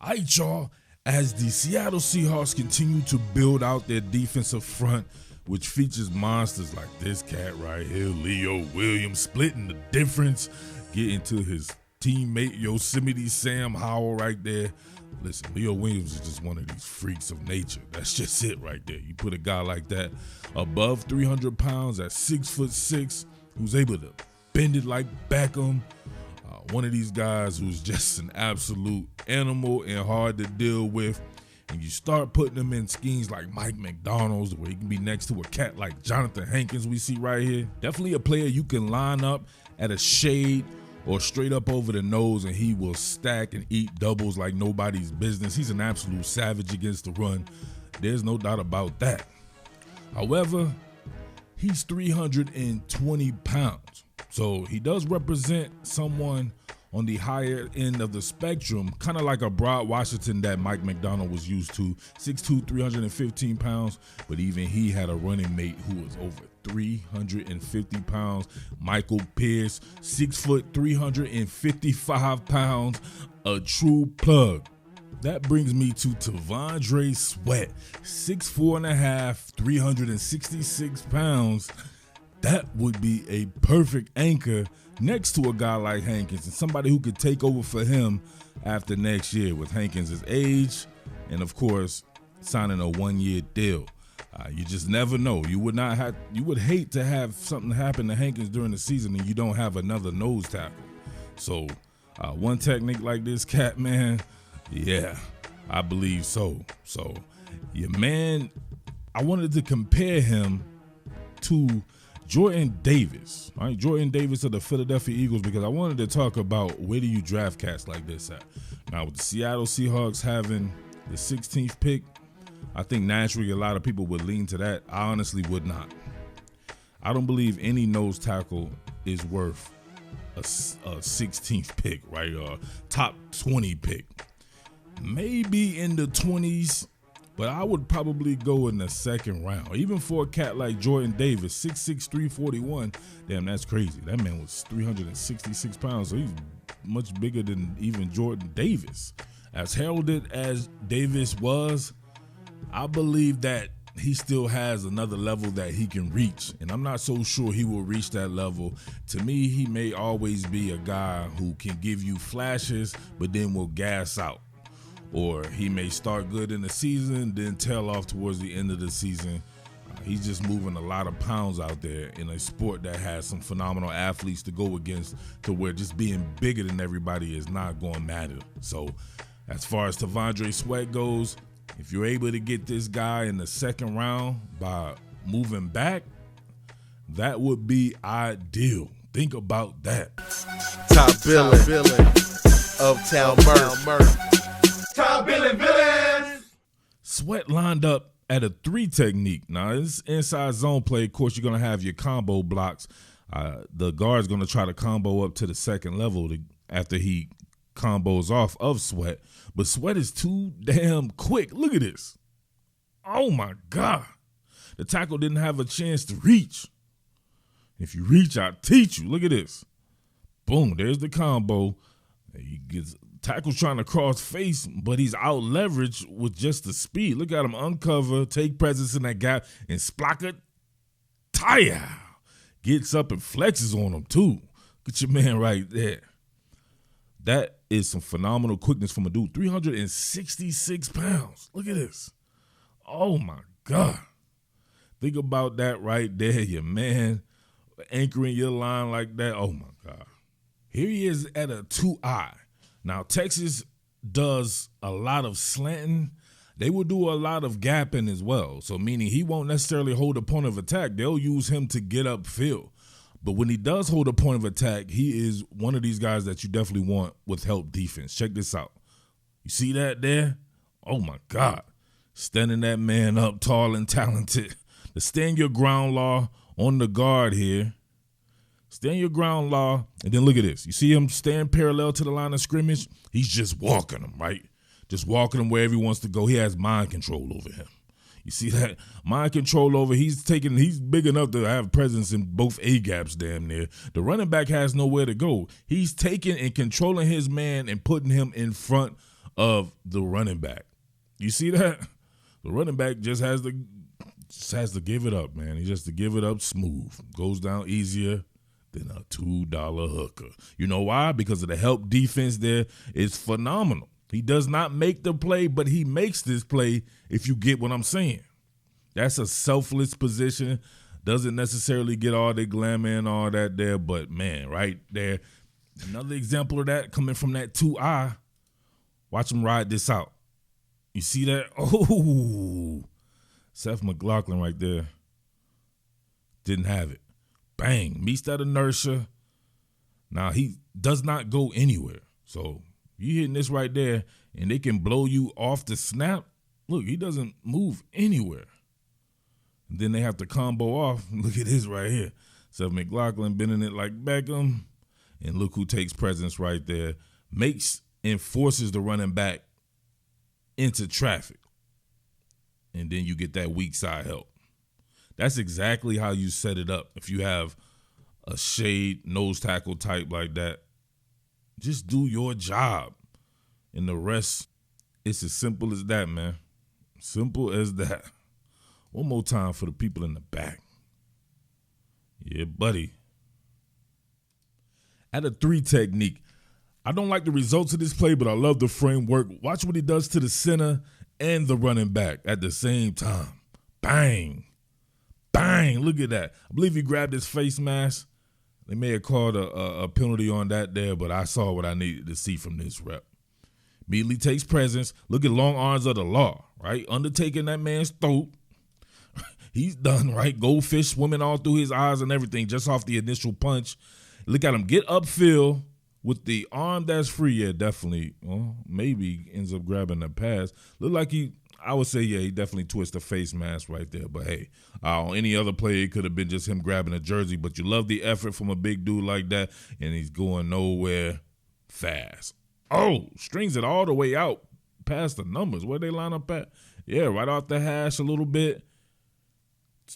All right, y'all. As the Seattle Seahawks continue to build out their defensive front, which features monsters like this cat right here, Leo Williams, splitting the difference, getting to his teammate Yosemite Sam Howell right there. Listen, Leo Williams is just one of these freaks of nature. That's just it right there. You put a guy like that above 300 pounds at 6'6", who's able to bend it like Beckham. One of these guys who's just an absolute animal and hard to deal with. And you start putting him in schemes like Mike McDonald's, where he can be next to a cat like Jonathan Hankins we see right here. Definitely a player you can line up at a shade or straight up over the nose, and he will stack and eat doubles like nobody's business. He's an absolute savage against the run. There's no doubt about that. However, he's 320 pounds. So he does represent someone on the higher end of the spectrum, kind of like a Broad Washington that Mike McDonald was used to. 6'2", 315 pounds, but even he had a running mate who was over 350 pounds. Michael Pierce, 6 foot, 355 pounds, a true plug. That brings me to T'Vondre Sweat, 6'4.5", 366 pounds. That would be a perfect anchor next to a guy like Hankins and somebody who could take over for him after next year with Hankins' age and, of course, signing a one-year deal. You just never know. You would hate to have something happen to Hankins during the season and you don't have another nose tackle. So one technique like this cat, man, yeah, I believe so. So, yeah, man, I wanted to compare him to Jordan Davis, right? Jordan Davis of the Philadelphia Eagles, because I wanted to talk about where do you draft cats like this at. Now, with the Seattle Seahawks having the 16th pick, I think naturally a lot of people would lean to that. I honestly would not. I don't believe any nose tackle is worth a 16th pick, right? Or top 20 pick. Maybe in the 20s. But I would probably go in the second round. Even for a cat like Jordan Davis, 6'6", 341. Damn, that's crazy. That man was 366 pounds, so he's much bigger than even Jordan Davis. As heralded as Davis was, I believe that he still has another level that he can reach, and I'm not so sure he will reach that level. To me, he may always be a guy who can give you flashes, but then will gas out. Or he may start good in the season, then tail off towards the end of the season. He's just moving a lot of pounds out there in a sport that has some phenomenal athletes to go against, to where just being bigger than everybody is not going to matter. So as far as T'Vondre Sweat goes, if you're able to get this guy in the second round by moving back, that would be ideal. Think about that. Top Billin, Uptown Murf. Top Billin. Sweat lined up at a 3 technique. Now, this inside zone play, of course, you're going to have your combo blocks. The guard's going to try to combo up to the second level after he combos off of Sweat. But Sweat is too damn quick. Look at this. Oh, my God. The tackle didn't have a chance to reach. If you reach, I'll teach you. Look at this. Boom, there's the combo. He gets tackle's trying to cross face, but he's out leveraged with just the speed. Look at him uncover, take presence in that gap, and splack it. Tire. Gets up and flexes on him, too. Get your man right there. That is some phenomenal quickness from a dude. 366 pounds. Look at this. Oh, my God. Think about that right there, your man. Anchoring your line like that. Oh, my God. Here he is at a 2-eye. Now, Texas does a lot of slanting. They will do a lot of gapping as well. So meaning he won't necessarily hold a point of attack. They'll use him to get upfield. But when he does hold a point of attack, he is one of these guys that you definitely want with help defense. Check this out. You see that there? Oh, my God. Standing that man up tall and talented. The stand your ground law on the guard here. Stand your ground law, and then look at this. You see him stand parallel to the line of scrimmage? He's just walking him, right? Just walking him wherever he wants to go. He has mind control over him. You see that? Mind control over, he's big enough to have presence in both A-gaps damn near. The running back has nowhere to go. He's taking and controlling his man and putting him in front of the running back. You see that? The running back just has to give it up, man. He just to give it up smooth. Goes down easier than a $2 hooker. You know why? Because of the help defense there is phenomenal. He does not make the play, but he makes this play, if you get what I'm saying. That's a selfless position. Doesn't necessarily get all the glamour and all that there, but, man, right there. Another example of that coming from that 2-eye. Watch him ride this out. You see that? Oh, Seth McLaughlin right there. Didn't have it. Bang. Meets that inertia. Now, he does not go anywhere. So, you hitting this right there, and they can blow you off the snap. Look, he doesn't move anywhere. And then they have to combo off. Look at this right here. Seth McLaughlin bending it like Beckham. And look who takes presence right there. Makes and forces the running back into traffic. And then you get that weak side help. That's exactly how you set it up. If you have a shade nose tackle type like that, just do your job. And the rest, it's as simple as that, man. Simple as that. One more time for the people in the back. Yeah, buddy. At a 3 technique, I don't like the results of this play, but I love the framework. Watch what he does to the center and the running back at the same time. Bang. Bang. Look at that. I believe he grabbed his face mask. They may have called a penalty on that there, but I saw what I needed to see from this rep. Immediately takes presence. Look at long arms of the law, right? Undertaking that man's throat. He's done, right? Goldfish swimming all through his eyes and everything just off the initial punch. Look at him get upfield with the arm that's free. Yeah, definitely. Well, maybe ends up grabbing the pass. Look like I would say, yeah, he definitely twists the face mask right there. But, hey, on any other play, it could have been just him grabbing a jersey. But you love the effort from a big dude like that, and he's going nowhere fast. Oh, strings it all the way out past the numbers. Where they line up at? Yeah, right off the hash a little bit.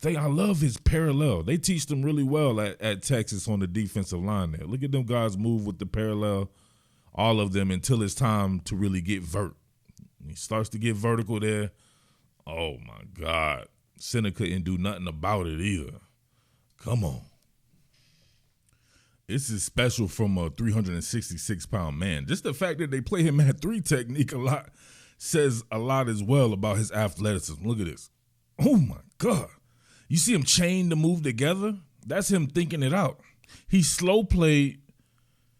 I love his parallel. They teach them really well at Texas on the defensive line there. Look at them guys move with the parallel, all of them, until it's time to really get vert. He starts to get vertical there. Oh, my God. Center couldn't do nothing about it either. Come on. This is special from a 366-pound man. Just the fact that they play him at 3 technique a lot says a lot as well about his athleticism. Look at this. Oh, my God. You see him chain the move together? That's him thinking it out. He slow played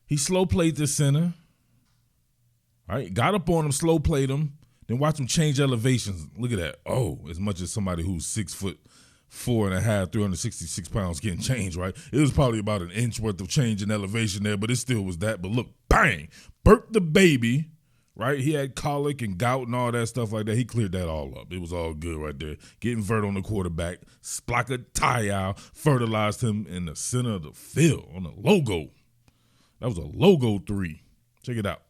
the center. Right? Got up on him, slow played him. Then watch him change elevations. Look at that. Oh, as much as somebody who's 6'4.5", 366 pounds getting changed, right? It was probably about an inch worth of change in elevation there, but it still was that. But look, bang, burped the baby, right? He had colic and gout and all that stuff like that. He cleared that all up. It was all good right there. Getting vert on the quarterback. Splaka Tayal fertilized him in the center of the field on the logo. That was a logo 3. Check it out.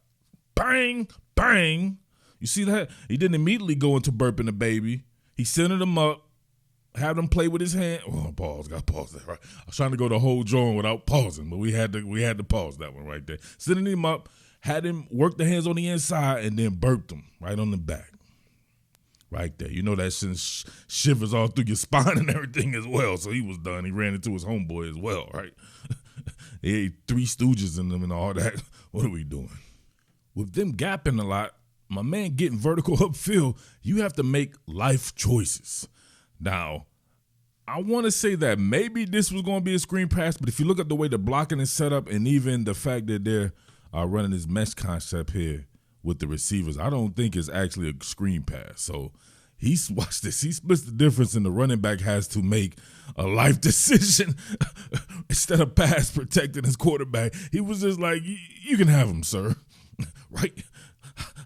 Bang, bang. You see that? He didn't immediately go into burping the baby. He centered him up, had him play with his hand. Oh, pause. Got to pause that, right? I was trying to go the whole joint without pausing, but we had to pause that one right there. Centered him up, had him work the hands on the inside, and then burped him right on the back. Right there. You know that sends shivers all through your spine and everything as well. So he was done. He ran into his homeboy as well, right? He had 3 Stooges in them and all that. What are we doing? With them gapping a lot, my man getting vertical upfield, you have to make life choices. Now, I want to say that maybe this was going to be a screen pass, but if you look at the way the blocking is set up and even the fact that they're running this mesh concept here with the receivers, I don't think it's actually a screen pass. So watch this. He splits the difference, and the running back has to make a life decision instead of pass protecting his quarterback. He was just like, you can have him, sir. Right?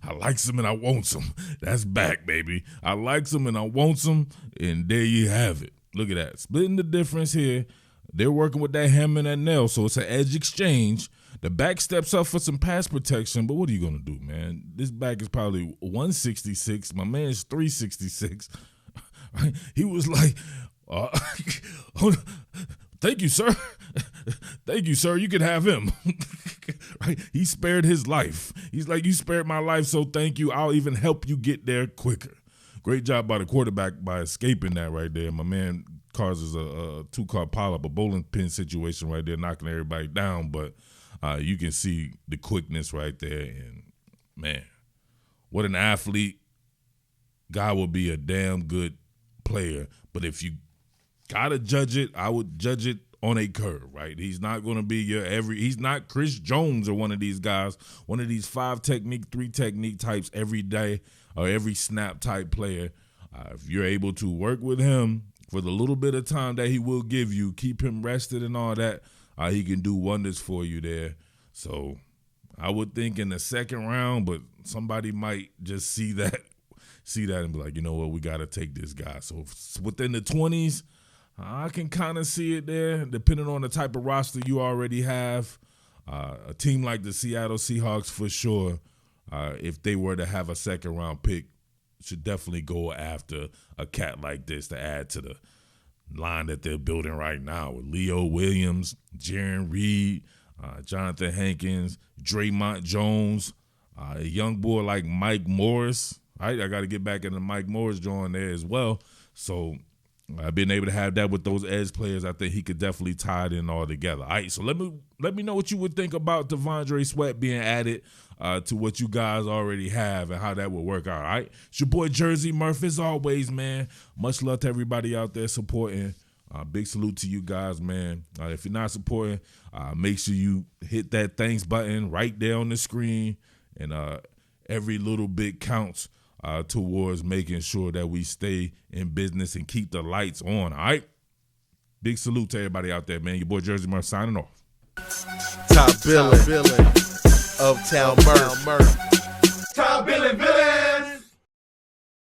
I likes him and I wants him. That's back, baby. I likes him and I wants him, and there you have it. Look at that. Splitting the difference here. They're working with that hammer and that nail, so it's an edge exchange. The back steps up for some pass protection, but what are you going to do, man? This back is probably 166. My man's 366. Right? He was like, thank you, sir. Thank you, sir. You can have him. Right? He spared his life. He's like, you spared my life, so thank you. I'll even help you get there quicker. Great job by the quarterback by escaping that right there. My man causes a two-car pileup, a bowling pin situation right there, knocking everybody down. But you can see the quickness right there. And, man, what an athlete. Guy will be a damn good player. But if you got to judge it, I would judge it on a curve, right? He's not going to be he's not Chris Jones or one of these guys, one of these 5 technique, 3 technique types every day or every snap type player. If you're able to work with him for the little bit of time that he will give you, keep him rested and all that, he can do wonders for you there. So I would think in the second round, but somebody might just see that and be like, you know what, we got to take this guy. So within the 20s, I can kind of see it there, depending on the type of roster you already have. A team like the Seattle Seahawks, for sure, if they were to have a second-round pick, should definitely go after a cat like this to add to the line that they're building right now with Leo Williams, Jaron Reed, Jonathan Hankins, Draymond Jones, a young boy like Mike Morris. I got to get back into Mike Morris joint there as well. So I've been able to have that with those edge players. I think he could definitely tie it in all together. All right, so let me know what you would think about Devondre Sweat being added to what you guys already have and how that would work out. All right, it's your boy Jersey Murf as always, man. Much love to everybody out there supporting. Big salute to you guys, man. If you're not supporting, make sure you hit that thanks button right there on the screen, and every little bit counts. Towards making sure that we stay in business and keep the lights on, all right? Big salute to everybody out there, man. Your boy Jersey Murf signing off. Top Billin of Town Murf. Top Billin.